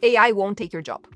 AI won't take your job.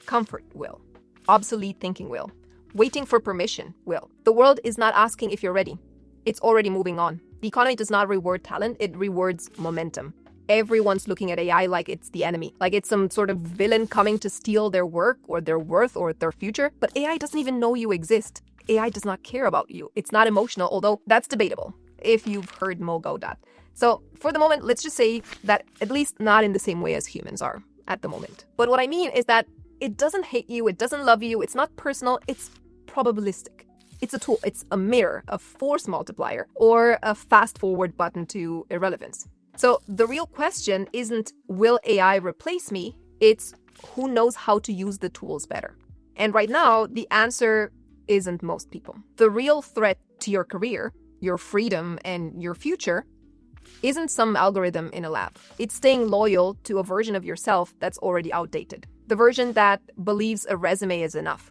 Comfort will. Obsolete thinking will. Waiting for permission will. The world is not asking if you're ready. It's already moving on. The economy does not reward talent, it rewards momentum. Everyone's looking at AI like it's the enemy, like it's some sort of villain coming to steal their work or their worth or their future. But AI doesn't even know you exist. AI does not care about you. It's not emotional, although that's debatable, if you've heard Mo go that. So for the moment, let's just say that at least not in the same way as humans are at the moment. But what I mean is that it doesn't hate you, it doesn't love you, it's not personal, it's probabilistic. It's a tool, it's a mirror, a force multiplier, or a fast forward button to irrelevance. So the real question isn't, will AI replace me? It's who knows how to use the tools better. And right now, the answer isn't most people. The real threat to your career, your freedom, and your future isn't some algorithm in a lab. It's staying loyal to a version of yourself that's already outdated. The version that believes a resume is enough.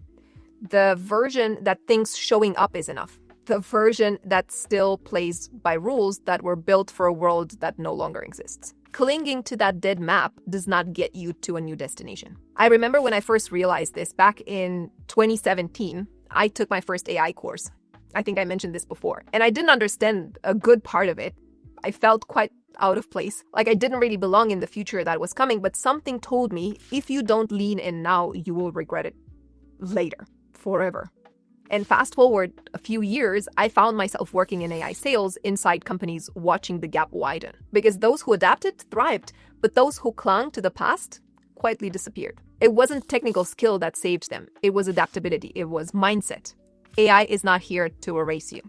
The version that thinks showing up is enough. The version that still plays by rules that were built for a world that no longer exists. Clinging to that dead map does not get you to a new destination. I remember when I first realized this back in 2017, I took my first AI course. I think I mentioned this before. And I didn't understand a good part of it. I felt quite out of place. Like I didn't really belong in the future that was coming, but something told me, if you don't lean in now, you will regret it later, forever. And fast forward a few years, I found myself working in AI sales inside companies watching the gap widen. Because those who adapted thrived, but those who clung to the past quietly disappeared. It wasn't technical skill that saved them. It was adaptability. It was mindset. AI is not here to erase you.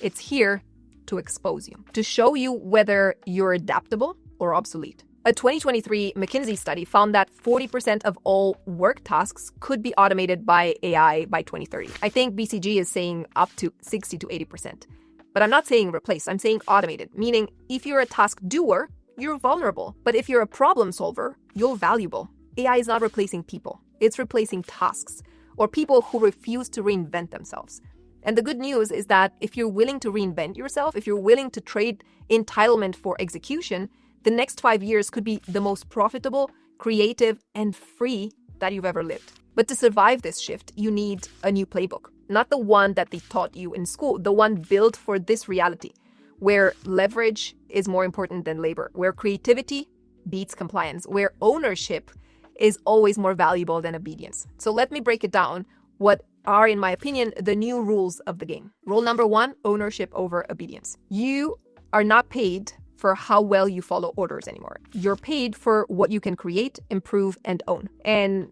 It's here to expose you, to show you whether you're adaptable or obsolete. A 2023 McKinsey study found that 40% of all work tasks could be automated by AI by 2030. I think BCG is saying up to 60 to 80%. But I'm not saying replace, I'm saying automated, meaning if you're a task doer, you're vulnerable. But if you're a problem solver, you're valuable. AI is not replacing people, it's replacing tasks or people who refuse to reinvent themselves. And the good news is that if you're willing to reinvent yourself, if you're willing to trade entitlement for execution, the next 5 years could be the most profitable, creative, and free that you've ever lived. But to survive this shift, you need a new playbook. Not the one that they taught you in school, the one built for this reality, where leverage is more important than labor, where creativity beats compliance, where ownership is always more valuable than obedience. So let me break it down. What are, in my opinion, the new rules of the game. Rule number 1, ownership over obedience. You are not paid for how well you follow orders anymore. You're paid for what you can create, improve, and own. And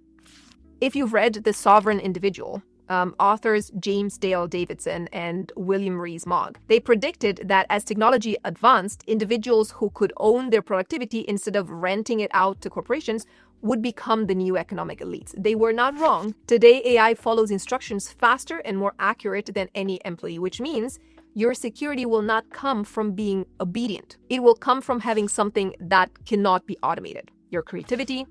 if you've read The Sovereign Individual, authors James Dale Davidson and William Rees-Mogg, they predicted that as technology advanced, individuals who could own their productivity instead of renting it out to corporations would become the new economic elites. They were not wrong. Today, AI follows instructions faster and more accurate than any employee, which means your security will not come from being obedient. It will come from having something that cannot be automated. Your creativity,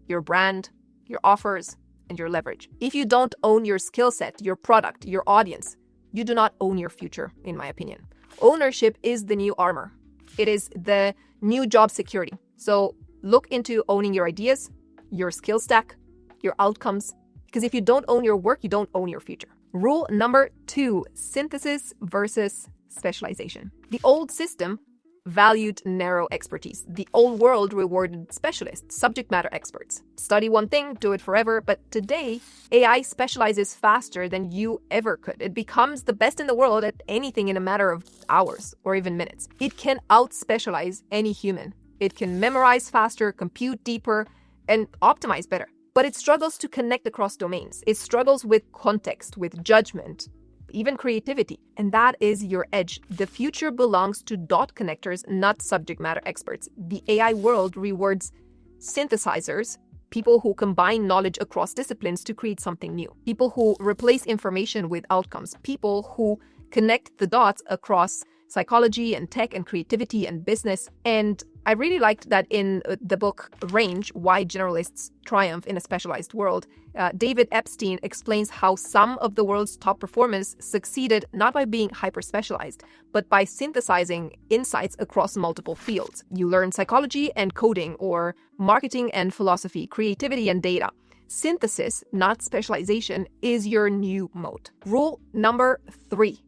your brand, your offers, and your leverage. If you don't own your skill set, your product, your audience, you do not own your future, in my opinion. Ownership is the new armor. It is the new job security. So look into owning your ideas, your skill stack, your outcomes, because if you don't own your work, you don't own your future. Rule number 2, synthesis versus specialization. The old system valued narrow expertise. The old world rewarded specialists, subject matter experts. Study one thing, do it forever. But today, AI specializes faster than you ever could. It becomes the best in the world at anything in a matter of hours or even minutes. It can out-specialize any human. It can memorize faster, compute deeper, and optimize better. But it struggles to connect across domains. It struggles with context, with judgment, even creativity. And that is your edge. The future belongs to dot connectors, not subject matter experts. The AI world rewards synthesizers, people who combine knowledge across disciplines to create something new, people who replace information with outcomes, people who connect the dots across psychology and tech and creativity and business. And I really liked that in the book Range, Why Generalists Triumph in a Specialized World, David Epstein explains how some of the world's top performers succeeded not by being hyper-specialized, but by synthesizing insights across multiple fields. You learn psychology and coding, or marketing and philosophy, creativity and data. Synthesis, not specialization, is your new mode. Rule number 3,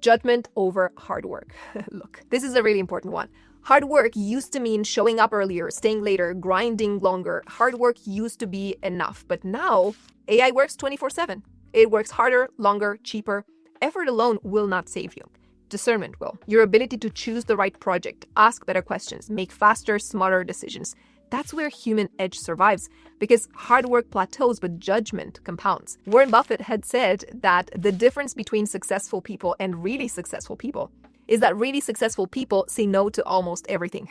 judgment over hard work. Look, this is a really important one. Hard work used to mean showing up earlier, staying later, grinding longer. Hard work used to be enough, but now AI works 24/7. It works harder, longer, cheaper. Effort alone will not save you. Discernment will. Your ability to choose the right project, ask better questions, make faster, smarter decisions. That's where human edge survives, because hard work plateaus, but judgment compounds. Warren Buffett had said that the difference between successful people and really successful people is that really successful people say no to almost everything.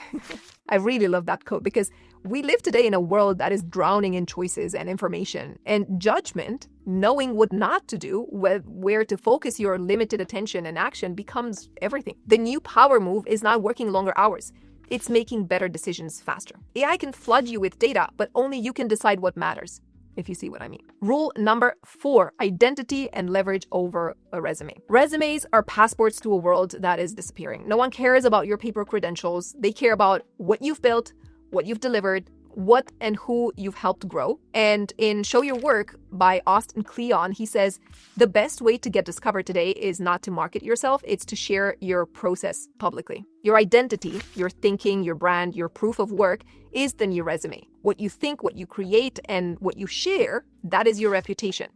I really love that quote, because we live today in a world that is drowning in choices and information. And judgment, knowing what not to do, where to focus your limited attention and action, becomes everything. The new power move is not working longer hours. It's making better decisions faster. AI can flood you with data, but only you can decide what matters, if you see what I mean. Rule number 4, identity and leverage over a resume. Resumes are passports to a world that is disappearing. No one cares about your paper credentials. They care about what you've built, what you've delivered, what and who you've helped grow. And in Show Your Work by Austin Kleon, he says, the best way to get discovered today is not to market yourself, it's to share your process publicly. Your identity, your thinking, your brand, your proof of work is the new resume. What you think, what you create, and what you share, that is your reputation.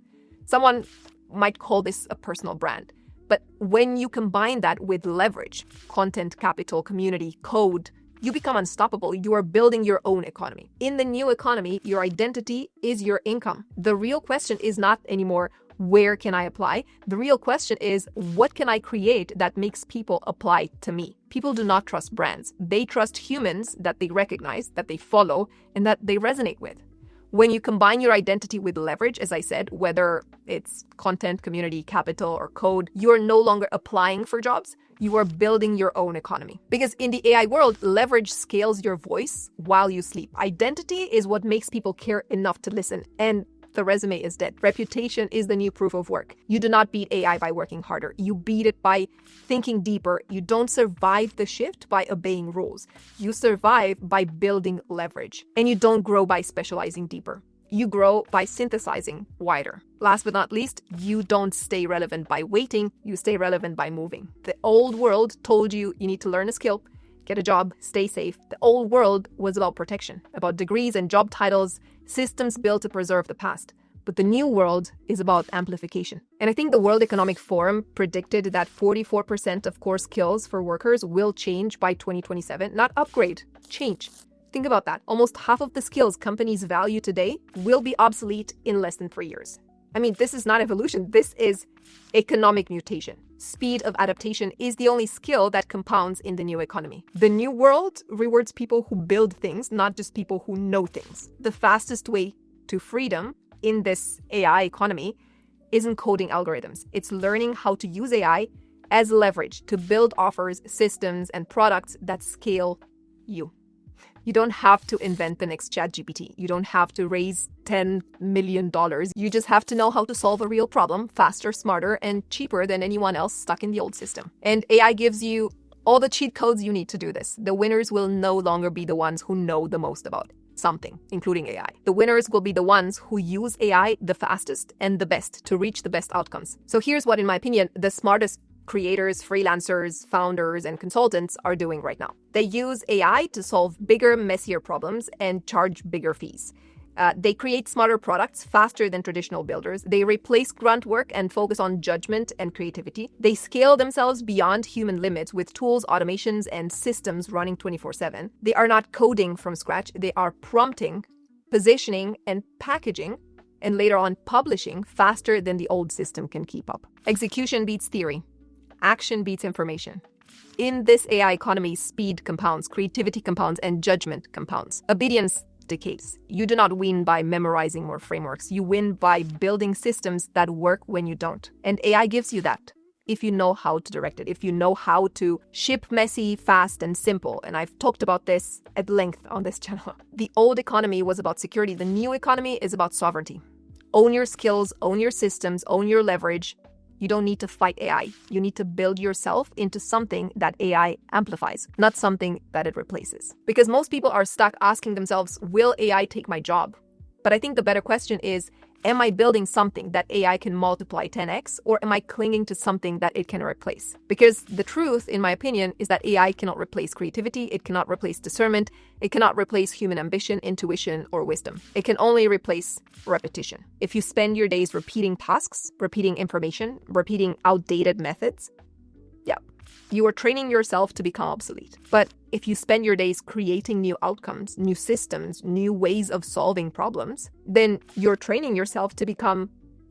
Someone might call this a personal brand. But when you combine that with leverage, content, capital, community, code, you become unstoppable. You are building your own economy. In the new economy, your identity is your income. The real question is not anymore, where can I apply? The real question is, what can I create that makes people apply to me? People do not trust brands. They trust humans that they recognize, that they follow, and that they resonate with. When you combine your identity with leverage, as I said, whether it's content, community, capital, or code, you are no longer applying for jobs. You are building your own economy. Because in the AI world, leverage scales your voice while you sleep. Identity is what makes people care enough to listen. And the resume is dead. Reputation is the new proof of work. You do not beat AI by working harder. You beat it by thinking deeper. You don't survive the shift by obeying rules. You survive by building leverage. And you don't grow by specializing deeper. You grow by synthesizing wider. Last but not least, you don't stay relevant by waiting. You stay relevant by moving. The old world told you you need to learn a skill, get a job, stay safe. The old world was about protection, about degrees and job titles, systems built to preserve the past. But the new world is about amplification. And I think the World Economic Forum predicted that 44% of core skills for workers will change by 2027, not upgrade, change. Think about that. Almost half of the skills companies value today will be obsolete in less than 3 years. I mean, this is not evolution. This is economic mutation. Speed of adaptation is the only skill that compounds in the new economy. The new world rewards people who build things, not just people who know things. The fastest way to freedom in this AI economy isn't coding algorithms. It's learning how to use AI as leverage to build offers, systems, and products that scale you. You don't have to invent the next ChatGPT. You don't have to raise $10 million. You just have to know how to solve a real problem faster, smarter, and cheaper than anyone else stuck in the old system. And AI gives you all the cheat codes you need to do this. The winners will no longer be the ones who know the most about something, including AI. The winners will be the ones who use AI the fastest and the best to reach the best outcomes. So here's what, in my opinion, the smartest creators, freelancers, founders, and consultants are doing right now. They use AI to solve bigger, messier problems and charge bigger fees. They create smarter products faster than traditional builders. They replace grunt work and focus on judgment and creativity. They scale themselves beyond human limits with tools, automations, and systems running 24/7. They are not coding from scratch. They are prompting, positioning, and packaging, and later on publishing faster than the old system can keep up. Execution beats theory. Action beats information. In this AI economy, speed compounds, creativity compounds, and judgment compounds. Obedience decays. You do not win by memorizing more frameworks. You win by building systems that work when you don't. And AI gives you that. if you know how to direct it, if you know how to ship messy, fast, and simple. And I've talked about this at length on this channel. The old economy was about security. The new economy is about sovereignty. Own your skills, own your systems, own your leverage. You don't need to fight AI. You need to build yourself into something that AI amplifies, not something that it replaces. Because most people are stuck asking themselves, will AI take my job? But I think the better question is, am I building something that AI can multiply 10x, or am I clinging to something that it can replace? Because the truth, in my opinion, is that AI cannot replace creativity, it cannot replace discernment, it cannot replace human ambition, intuition, or wisdom. It can only replace repetition. If you spend your days repeating tasks, repeating information, repeating outdated methods, you are training yourself to become obsolete. But if you spend your days creating new outcomes, new systems, new ways of solving problems, then you're training yourself to become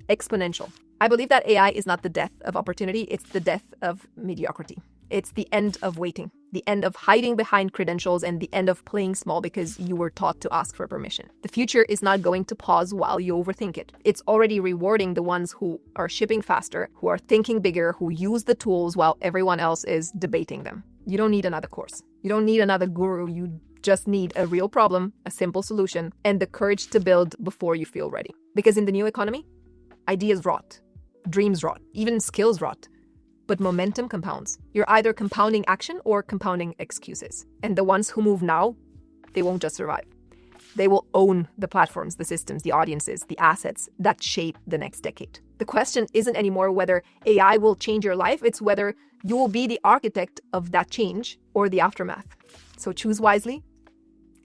exponential. I believe that AI is not the death of opportunity, it's the death of mediocrity. It's the end of waiting, the end of hiding behind credentials, and the end of playing small because you were taught to ask for permission. The future is not going to pause while you overthink it. It's already rewarding the ones who are shipping faster, who are thinking bigger, who use the tools while everyone else is debating them. You don't need another course. You don't need another guru. You just need a real problem, a simple solution, and the courage to build before you feel ready. Because in the new economy, ideas rot, dreams rot, even skills rot. But momentum compounds. You're either compounding action or compounding excuses. And the ones who move now, they won't just survive. They will own the platforms, the systems, the audiences, the assets that shape the next decade. The question isn't anymore whether AI will change your life, it's whether you will be the architect of that change or the aftermath. So choose wisely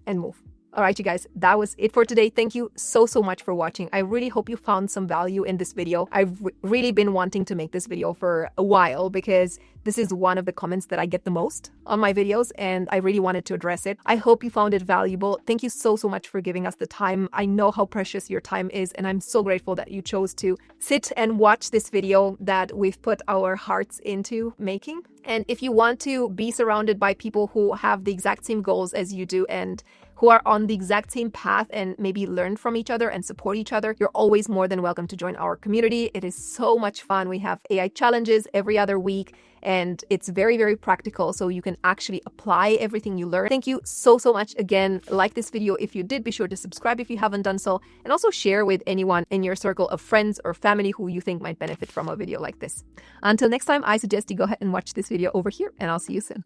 and move. All right, you guys, that was it for today. Thank you so much for watching. I really hope you found some value in this video. I've really been wanting to make this video for a while because this is one of the comments that I get the most on my videos, and I really wanted to address it. I hope you found it valuable. Thank you so much for giving us the time. I know how precious your time is, and I'm so grateful that you chose to sit and watch this video that we've put our hearts into making. And if you want to be surrounded by people who have the exact same goals as you do and who are on the exact same path and maybe learn from each other and support each other, you're always more than welcome to join our community. It is so much fun. We have AI challenges every other week, and it's very practical, so you can actually apply everything you learn. Thank you so much again. Like this video if you did. Be sure to subscribe if you haven't done so, and also share with anyone in your circle of friends or family who you think might benefit from a video like this. Until next time, I suggest you go ahead and watch this video over here, and I'll see you soon.